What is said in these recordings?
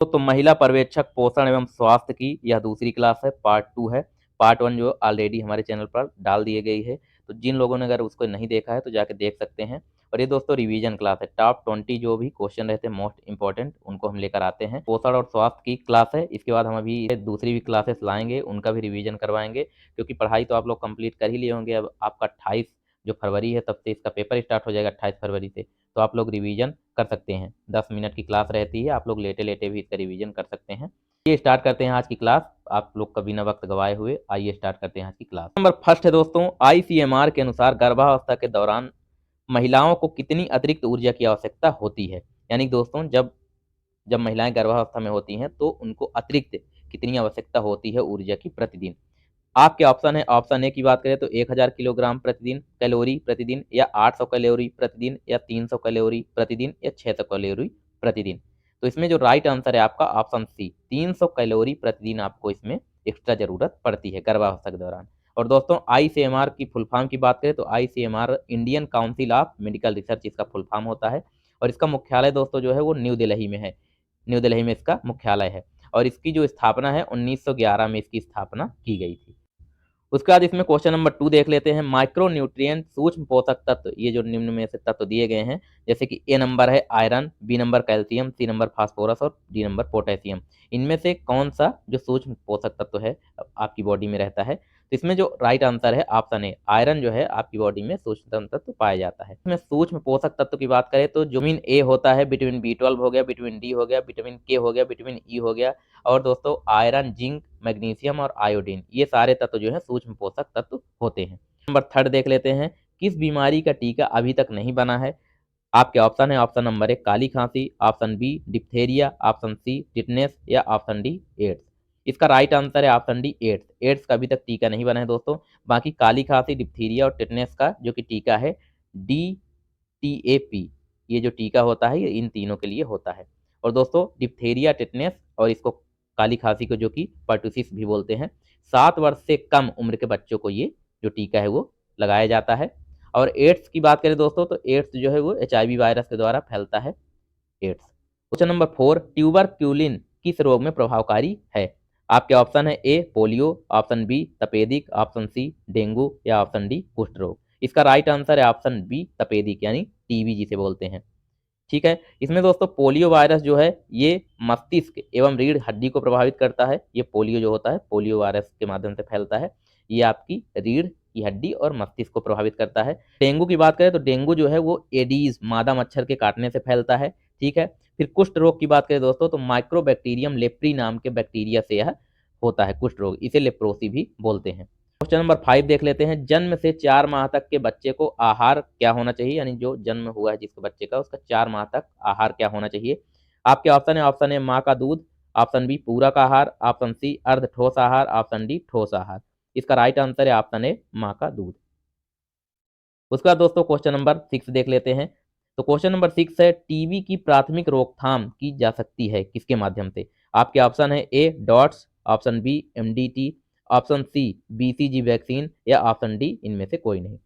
तो महिला पर्यवेक्षक पोषण एवं स्वास्थ्य की यह दूसरी क्लास है, पार्ट 2 है। पार्ट 1 जो ऑलरेडी हमारे चैनल पर डाल दी गई है, तो जिन लोगों ने अगर उसको नहीं देखा है तो जाके देख सकते हैं। और ये दोस्तों रिवीजन क्लास है, टॉप 20 जो भी क्वेश्चन रहते हैं मोस्ट इंपॉर्टेंट उनको हम लेकर आते हैं। पोषण और स्वास्थ्य की क्लास है, इसके बाद हम अभी दूसरी भी क्लासेस लाएंगे, उनका भी रिवीजन करवाएंगे, क्योंकि पढ़ाई तो आप लोग कंप्लीट कर ही लिए होंगे। अब आपका 28 जो फरवरी है तब से इसका पेपर स्टार्ट हो जाएगा, 28 फरवरी से। तो आप लोग रिवीजन कर सकते हैं, 10 मिनट की क्लास रहती है, आप लोग लेटे लेटे भी इसका रिवीजन कर सकते हैं। ये स्टार्ट करते हैं आज की क्लास, आप लोग का बिना वक्त गवाए हुए आइए स्टार्ट करते हैं आज की क्लास। नंबर फर्स्ट है दोस्तों, आईसीएमआर के अनुसार गर्भावस्था के दौरान महिलाओं को कितनी अतिरिक्त ऊर्जा की आवश्यकता होती है। यानी दोस्तों जब जब महिलाएं गर्भावस्था में होती हैं तो उनको अतिरिक्त कितनी आवश्यकता होती है ऊर्जा की प्रतिदिन। आपके ऑप्शन है, ऑप्शन ए की बात करें तो 1000 किलोग्राम प्रतिदिन कैलोरी प्रतिदिन, या 800 कैलोरी प्रतिदिन, या 300 कैलोरी प्रतिदिन, या 600 कैलोरी प्रतिदिन। तो इसमें जो राइट आंसर है आपका ऑप्शन सी, 300 कैलोरी प्रतिदिन आपको इसमें एक्स्ट्रा जरूरत पड़ती है गर्भावस्था के दौरान। और दोस्तों आईसीएमआर की फुल फॉर्म की बात करें तो ICMR Indian council of medical research इसका फुल फॉर्म होता है। और इसका मुख्यालय दोस्तों जो है वो न्यू दिल्ली में है, न्यू दिल्ली में इसका मुख्यालय है। और इसकी जो स्थापना है 1911 में इसकी स्थापना की गई थी। उसके बाद इसमें क्वेश्चन नंबर 2 देख लेते हैं, माइक्रो न्यूट्रिएंट सूक्ष्म पोषक तत्व, ये जो निम्न में से तत्व दिए गए हैं, जैसे कि ए नंबर है iron, B number calcium, C number phosphorus और डी नंबर पोटेशियम। इनमें से कौन सा जो सूक्ष्म पोषक तत्व है आपकी बॉडी में रहता है। तो इसमें जो राइट आंसर है ऑप्शन ए, आयरन जो है आपकी बॉडी में सूक्ष्म तत्व पाया जाता है। इसमें सूक्ष्म पोषक तत्व की बात करें तो विटामिन ए होता है, विटामिन बी 12 हो गया, विटामिन डी हो गया, विटामिन के हो गया, विटामिन ई हो गया, और दोस्तों आयरन, जिंक, मैग्नीशियम और आयोडीन, ये सारे तत्व जो है सूक्ष्म पोषक तत्व होते हैं। नंबर थर्ड देख लेते हैं, किस बीमारी का टीका अभी तक नहीं बना है। आपके ऑप्शन है, ऑप्शन नंबर 1 काली खांसी, option B diphtheria, option C tetanus, या ऑप्शन डी एड्स। इसका राइट आंसर है ऑप्शन डी एड्स। एड्स का अभी तक टीका नहीं बना है दोस्तों। बाकी काली खांसी, डिप्थीरिया और टिटनेस का जो कि टीका है DTAP, ये जो टीका होता है ये इन तीनों के लिए होता है। और दोस्तों डिप्थेरिया, टिटनेस और इसको काली खांसी को जो कि पर्टुसिस भी बोलते हैं, 7 वर्ष से कम उम्र के बच्चों को ये जो टीका है वो लगाया जाता है। और एड्स की बात करें दोस्तों तो एड्स जो है वो HIV वायरस के द्वारा फैलता है, एड्स। क्वेश्चन नंबर 4, ट्यूबरक्यूलिन किस रोग में प्रभावकारी है। आपके ऑप्शन है ए पोलियो, ऑप्शन बी तपेदिक, ऑप्शन सी डेंगू, या ऑप्शन डी कुष्ठ रोग। इसका राइट आंसर है ऑप्शन बी तपेदिक, यानी टीबी जिसे बोलते हैं। ठीक है, इसमें दोस्तों पोलियो वायरस जो है ये मस्तिष्क एवं रीढ़ हड्डी को प्रभावित करता है। ये पोलियो जो होता है पोलियो वायरस के माध्यम से फैलता है, ये आपकी रीढ़ की हड्डी और मस्तिष्क को प्रभावित करता है। डेंगू की बात करें तो डेंगू जो है वो एडीज मादा मच्छर के काटने से फैलता है। ठीक है, फिर कुष्ठ रोग की बात करें दोस्तों तो माइक्रोबैक्टीरियम लेप्री नाम के बैक्टीरिया से यह होता है कुष्ठ रोग, इसे लेप्रोसी भी बोलते हैं। क्वेश्चन नंबर 5 देख लेते हैं, जन्म से 4 माह तक के बच्चे को आहार क्या होना चाहिए। यानी जो जन्म हुआ है जिसके बच्चे का, उसका 4 माह तक आहार क्या होना चाहिए। आपके ऑप्शन है, ऑप्शन ए माँ का दूध, ऑप्शन बी पूरक आहार, ऑप्शन सी अर्ध ठोस आहार, ऑप्शन डी ठोस आहार। इसका राइट आंसर है ऑप्शन ए माँ का दूध। उसके बाद दोस्तों क्वेश्चन नंबर 6 देख लेते हैं। तो क्वेश्चन नंबर 6 है, टीबी की प्राथमिक रोकथाम की जा सकती है किसके माध्यम से। आपके ऑप्शन है A dots, option B MDT, option C BCG vaccine, या ऑप्शन डी इनमें से कोई नहीं।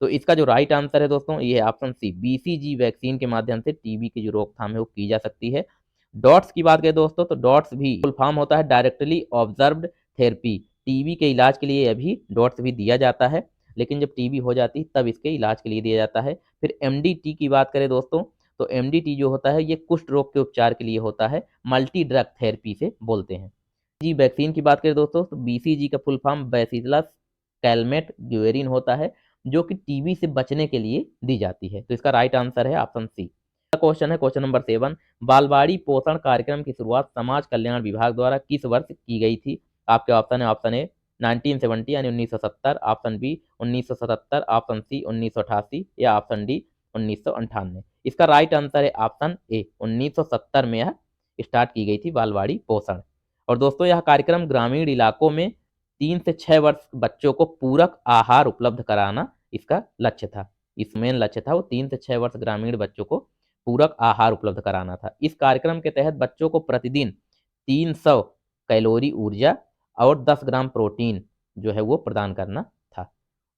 तो इसका जो राइट आंसर है दोस्तों ये है ऑप्शन सी, BCG वैक्सीन के माध्यम से टीबी की जो रोकथाम है वो की जा सकती है। डॉट्स की बात करें दोस्तों तो डॉट्स भी फुल फॉर्म होता है डायरेक्टली ऑब्जर्व्ड थेरेपी। टीबी के इलाज के लिए अभी डॉट्स भी दिया जाता है, लेकिन जब टीबी हो जाती है तब इसके इलाज के लिए दिया जाता है। फिर MDT की बात करें दोस्तों तो MDT जो होता है ये कुष्ठ रोग के उपचार के लिए होता है, मल्टी ड्रग थेरेपी से बोलते हैं। जी वैक्सीन की बात करें दोस्तों तो BCG का फुल फॉर्म बैसिलस कैलमेट ग्वेरिन होता है, जो कि टीबी से बचने के लिए दी जाती है। तो इसका राइट आंसर है ऑप्शन सी। क्वेश्चन है क्वेश्चन नंबर 7, बालवाड़ी पोषण कार्यक्रम की शुरुआत समाज कल्याण विभाग द्वारा किस वर्ष की गई थी। आपके ऑप्शन है, ऑप्शन ए 1970 यानी 1970, ऑप्शन बी 1977, ऑप्शन सी 1988, या ऑप्शन डी 1998। इसका राइट आंसर है ऑप्शन ए 1970 में यह स्टार्ट की गई थी बालवाड़ी पोषण। और दोस्तों यह कार्यक्रम ग्रामीण इलाकों में 3 से 6 वर्ष बच्चों को पूरक आहार उपलब्ध कराना इसका लक्ष्य था। इस मेन लक्ष्य था वो 3 से 6 वर्ष ग्रामीण बच्चों को पूरक आहार उपलब्ध कराना था। इस कार्यक्रम के तहत बच्चों को प्रतिदिन 300 कैलोरी ऊर्जा और 10 ग्राम प्रोटीन जो है वो प्रदान करना था।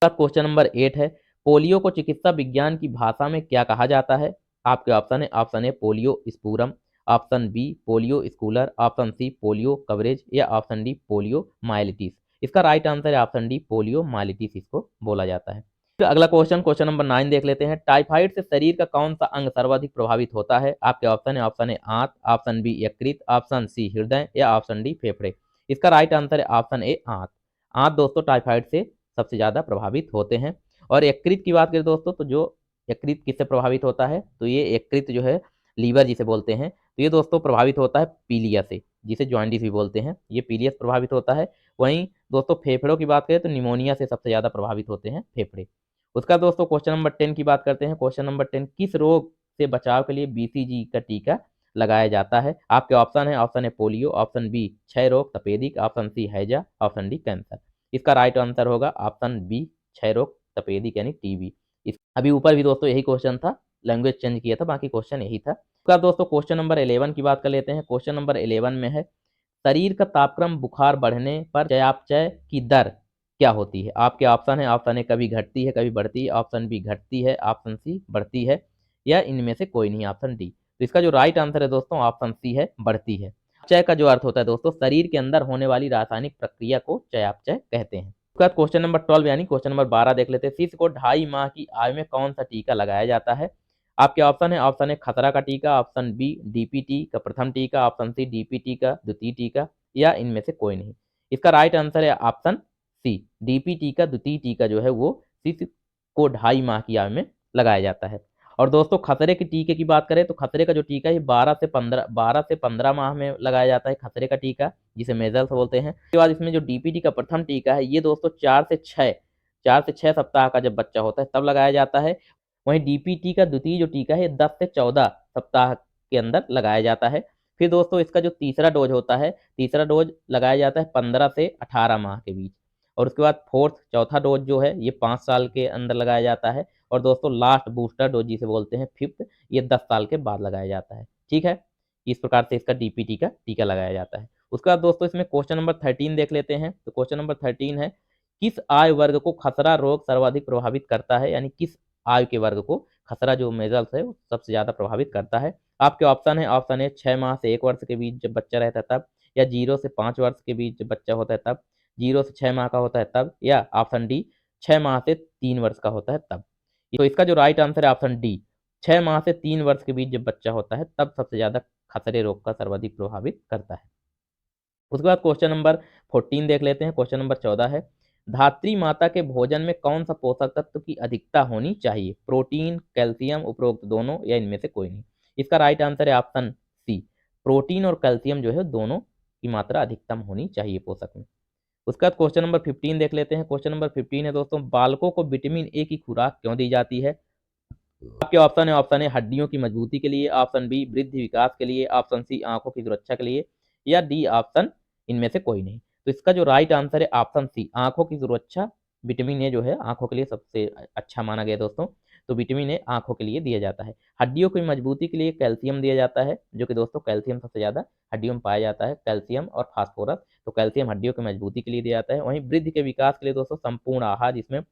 क्वेश्चन नंबर 8 है, पोलियो को चिकित्सा विज्ञान की भाषा में क्या कहा जाता है। आपके ऑप्शन है, ऑप्शन ए पोलियो स्पूरम, ऑप्शन बी पोलियो स्कूलर, ऑप्शन सी पोलियो कवरेज या ऑप्शन डी पोलियो माइलिटिस। इसका राइट आंसर है ऑप्शन डी पोलियो माइलिटिस इसको बोला जाता है। फिर अगला क्वेश्चन, क्वेश्चन नंबर 9 देख लेते हैं। टाइफाइड से शरीर का कौन सा अंग सर्वाधिक प्रभावित होता है? आपके ऑप्शन है, ऑप्शन ए आंत, ऑप्शन बी यकृत, ऑप्शन सी हृदय या ऑप्शन डी फेफड़े। इसका राइट आंसर है ऑप्शन ए आंत। आंत दोस्तों टाइफाइड से सबसे ज्यादा प्रभावित होते हैं। और यकृत की बात करें दोस्तों, तो जो यकृत किससे प्रभावित होता है, तो ये यकृत जो है लीवर जिसे बोलते हैं, तो ये दोस्तों प्रभावित होता है पीलिया से, जिसे जॉइंटिस भी बोलते हैं, ये पीलिया से प्रभावित होता है। वहीं दोस्तों फेफड़ों की बात करें तो निमोनिया से सबसे ज्यादा प्रभावित होते हैं फेफड़े। उसका दोस्तों क्वेश्चन नंबर 10 की बात करते हैं। क्वेश्चन नंबर 10, किस रोग से बचाव के लिए बीसीजी का टीका लगाया जाता है? आपके ऑप्शन है, option A polio, option B क्षय रोग तपेदिक, ऑप्शन सी हैजा, ऑप्शन डी कैंसर। इसका राइट आंसर होगा ऑप्शन बी क्षय रोग तपेदिक यानी टीबी। इस अभी ऊपर भी दोस्तों यही क्वेश्चन था, लैंग्वेज चेंज किया था, बाकी क्वेश्चन यही था। उसका दोस्तों क्वेश्चन नंबर 11 की बात कर लेते हैं। क्वेश्चन नंबर 11 में है, शरीर का तापक्रम बुखार बढ़ने पर चयापचय की दर क्या होती है? आपके ऑप्शन है, ऑप्शन ए कभी घटती है कभी बढ़ती है, ऑप्शन बी घटती है, ऑप्शन सी बढ़ती है या इनमें से कोई नहीं, ऑप्शन डी। तो इसका जो राइट आंसर है दोस्तों ऑप्शन सी है, बढ़ती है। चय का जो अर्थ होता है दोस्तों, शरीर के अंदर होने वाली रासायनिक प्रक्रिया को चयापचय कहते हैं। उसके बाद क्वेश्चन नंबर 12 यानी क्वेश्चन नंबर 12 देख लेते हैं। शिशु को 2.5 माह की आयु में कौन सा टीका लगाया जाता है? आपके ऑप्शन है, ऑप्शन ए खसरा का टीका, ऑप्शन बी डीपीटी का प्रथम टीका, ऑप्शन सी डीपीटी का द्वितीय टीका या इनमें से कोई नहीं। इसका राइट आंसर है ऑप्शन सी, डीपीटी का द्वितीय टीका जो है वो शिशु को 2.5 माह की आयु में लगाया जाता है। और दोस्तों खसरे के टीके की बात करें तो खसरे का जो टीका है 12 से 15 माह में लगाया जाता है खसरे का टीका, जिसे मेजल्स बोलते हैं। उसके बाद इसमें जो डीपीटी का प्रथम टीका है ये दोस्तों 4 से 6 सप्ताह का जब बच्चा होता है तब लगाया जाता है। वहीं डीपीटी का द्वितीय जो टीका है 10 से 14 सप्ताह के अंदर लगाया जाता है। फिर दोस्तों इसका जो तीसरा डोज होता है, तीसरा डोज लगाया जाता है 15 से 18 माह के बीच। और उसके बाद चौथा डोज जो है ये 5 साल के अंदर लगाया जाता है। और दोस्तों लास्ट बूस्टर डोज जिसे बोलते हैं फिफ्थ, ये 10 साल के बाद लगाया जाता है। ठीक है, इस प्रकार से इसका डीपीटी का टीका लगाया जाता है। उसके बाद दोस्तों इसमें क्वेश्चन नंबर 13 देख लेते हैं। तो क्वेश्चन नंबर 13 है, किस आयु वर्ग को खसरा रोग सर्वाधिक प्रभावित करता है? यानी किस आयु के वर्ग को खसरा जो मेजल्स है वो सबसे ज्यादा प्रभावित करता है? आपके ऑप्शन है, ऑप्शन ए 6 माह से 1 वर्ष के बीच जब बच्चा रहता है तब, या 0 से 5 वर्ष के बीच जब बच्चा होता है तब, 0 से 6 माह का होता है तब, या ऑप्शन डी 6 माह से 3 वर्ष का होता है तब। तो इसका जो राइट आंसर है ऑप्शन डी, 6 माह से 3 वर्ष के बीच जब बच्चा होता है तब सबसे ज्यादा खसरे रोग का सर्वाधिक प्रभावित करता है। उसके बाद क्वेश्चन नंबर 14 देख लेते हैं। क्वेश्चन नंबर 14 है, धात्री माता के भोजन में कौन सा पोषक तत्व की अधिकता होनी चाहिए? प्रोटीन, कैल्शियम, उपरोक्त दोनों या इनमें से कोई नहीं। इसका राइट आंसर है ऑप्शन सी, प्रोटीन और कैल्शियम जो है दोनों की मात्रा अधिकतम होनी चाहिए पोषक में। उसके बाद क्वेश्चन नंबर 15 देख लेते हैं। क्वेश्चन नंबर 15 है दोस्तों, बालकों को विटामिन ए की खुराक क्यों दी जाती है? आपके ऑप्शन है, ऑप्शन ए हड्डियों की मजबूती के लिए, ऑप्शन बी वृद्धि विकास के लिए, ऑप्शन सी आंखों की सुरक्षा के लिए या डी ऑप्शन इनमें से कोई नहीं। तो इसका जो राइट आंसर है ऑप्शन सी, आंखों की सुरक्षा। विटामिन ए जो है आंखों के लिए सबसे अच्छा माना गया दोस्तों, तो विटामिन ए आंखों के लिए दिया जाता है। हड्डियों की मजबूती के लिए कैल्शियम दिया जाता है, जो कि दोस्तों कैल्शियम सबसे ज्यादा हड्डियों में पाया जाता है, कैल्शियम और फास्फोरस। तो कैल्शियम हड्डियों की मजबूती के लिए दिया जाता है। वहीं वृद्धि के विकास के लिए दोस्तों संपूर्ण आहार, जिसमें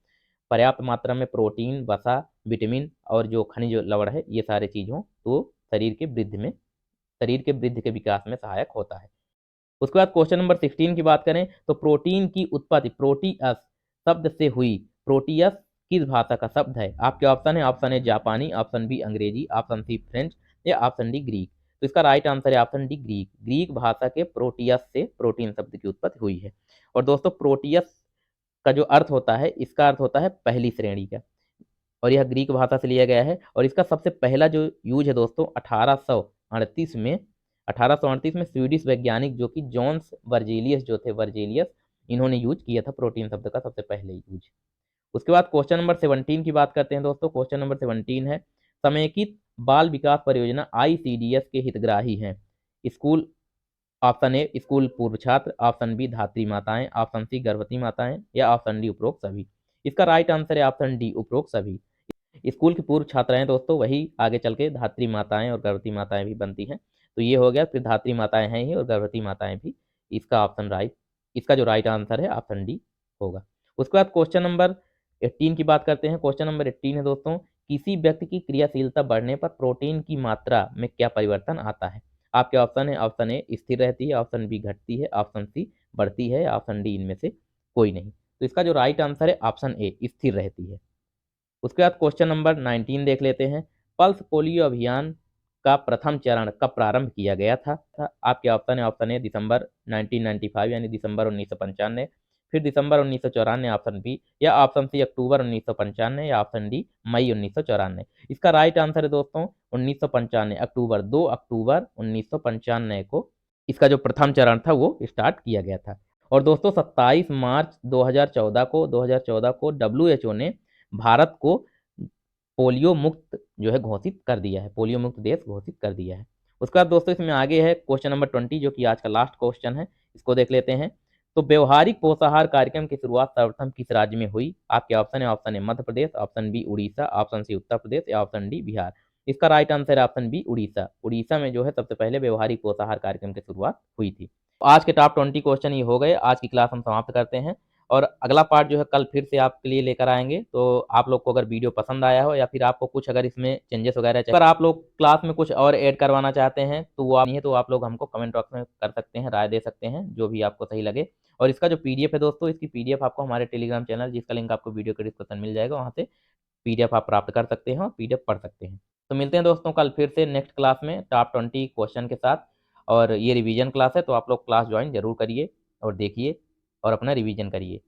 पर्याप्त मात्रा में प्रोटीन, वसा, विटामिन और जो खनिज लवण है ये सारे चीज हों तो शरीर के वृद्धि के विकास में सहायक होता है। उसके बाद क्वेश्चन नंबर 16 की बात करें तो प्रोटीन की उत्पत्ति प्रोटीअस शब्द से हुई। प्रोटीअस किस भाषा का शब्द है? आपके ऑप्शन है, ऑप्शन ए जापानी, ऑप्शन बी अंग्रेजी, ऑप्शन सी फ्रेंच या ऑप्शन डी ग्रीक। तो इसका राइट आंसर है ऑप्शन डी ग्रीक। ग्रीक भाषा के प्रोटीअस से प्रोटीन शब्द की उत्पत्ति हुई है। और दोस्तों प्रोटीअस का जो अर्थ होता है, इसका अर्थ होता है पहली श्रेणी का, और यह ग्रीक भाषा से लिया गया है। और इसका सबसे पहला जो यूज है दोस्तों 1838 में स्वीडिश वैज्ञानिक जो कि जॉन्स वर्जीलियस जो थे, वर्जीलियस, इन्होंने यूज किया था प्रोटीन शब्द का सबसे पहले यूज। उसके बाद क्वेश्चन नंबर 17 की बात करते हैं दोस्तों। क्वेश्चन नंबर 17 है, समेकित बाल विकास परियोजना आईसीडीएस के हितग्राही हैं। स्कूल, ऑप्शन ए स्कूल पूर्व छात्र, ऑप्शन बी धात्री माताएं, ऑप्शन सी गर्भवती माताएं या ऑप्शन डी उपरोक्त सभी। इसका राइट आंसर है ऑप्शन डी उपरोक्त सभी। स्कूल की पूर्व छात्राएं दोस्तों वही आगे चल के धात्री माताएं और गर्भवती माताएं भी बनती हैं। तो ये हो गया, फिर धात्री माताएं हैं ही और गर्भवती माताएं भी। इसका ऑप्शन राइट, इसका जो राइट आंसर है ऑप्शन डी होगा। उसके बाद क्वेश्चन नंबर 18 की बात करते हैं। क्वेश्चन नंबर 18 है दोस्तों, किसी व्यक्ति की क्रियाशीलता बढ़ने पर प्रोटीन की मात्रा में क्या परिवर्तन आता है? आपके ऑप्शन है, ऑप्शन ए स्थिर रहती है, ऑप्शन बी घटती है, ऑप्शन सी बढ़ती है, ऑप्शन डी इनमें से कोई नहीं। तो इसका जो राइट आंसर है ऑप्शन ए स्थिर रहती है। उसके बाद क्वेश्चन नंबर 19 देख लेते हैं। पल्स पोलियो अभियान का प्रथम चरण कब प्रारंभ किया गया था? आपके ऑप्शन है, ऑप्शन ए दिसंबर 1995 यानी दिसंबर 1995, फिर दिसंबर 1994 ऑप्शन बी, या ऑप्शन सी अक्टूबर 1995, या ऑप्शन डी मई 1994। इसका राइट आंसर है दोस्तों 1995, अक्टूबर 2 अक्टूबर 1995 को इसका जो प्रथम चरण था वो स्टार्ट किया गया था। और दोस्तों 27 मार्च 2014 को डब्ल्यूएचओ ने भारत को पोलियो मुक्त जो है घोषित कर दिया है, पोलियो मुक्त देश घोषित कर दिया है। उसके बाद दोस्तों इसमें आगे है क्वेश्चन नंबर 20 जो कि आज का लास्ट क्वेश्चन है, इसको देख लेते हैं। तो व्यवहारिक पोषाहार कार्यक्रम की शुरुआत सर्वप्रथम किस राज्य में हुई? आपके ऑप्शन है, option A Madhya Pradesh, option B Orissa, option C Uttar Pradesh, या ऑप्शन डी बिहार। इसका राइट आंसर है ऑप्शन बी उड़ीसा। उड़ीसा में जो है सबसे पहले व्यवहारिक पोषाहार कार्यक्रम की शुरुआत हुई थी। आज के टॉप 20 क्वेश्चन ये हो गए। आज की क्लास हम समाप्त करते हैं और अगला पार्ट जो है कल फिर से आपके लिए लेकर आएंगे। तो आप लोग को अगर वीडियो पसंद आया हो या फिर आपको कुछ अगर इसमें चेंजेस वगैरह चाहिए, अगर आप लोग क्लास में कुछ और ऐड करवाना चाहते हैं तो वो आप नहीं है तो आप लोग हमको कमेंट बॉक्स में कर सकते हैं, राय दे सकते हैं, जो भी आपको सही लगे। और इसका जो पीडीएफ है दोस्तों, इसकी पीडीएफ आपको हमारे टेलीग्राम चैनल, जिसका लिंक आपको वीडियो के डिस्क्रिप्शन मिल जाएगा, वहाँ से पीडीएफ आप प्राप्त कर सकते हैं और पीडीएफ पढ़ सकते हैं। तो मिलते हैं दोस्तों कल फिर से नेक्स्ट क्लास में टॉप 20 क्वेश्चन के साथ। और ये रिवीजन क्लास है तो आप लोग क्लास ज्वाइन जरूर करिए और देखिए और अपना रिवीजन करिए।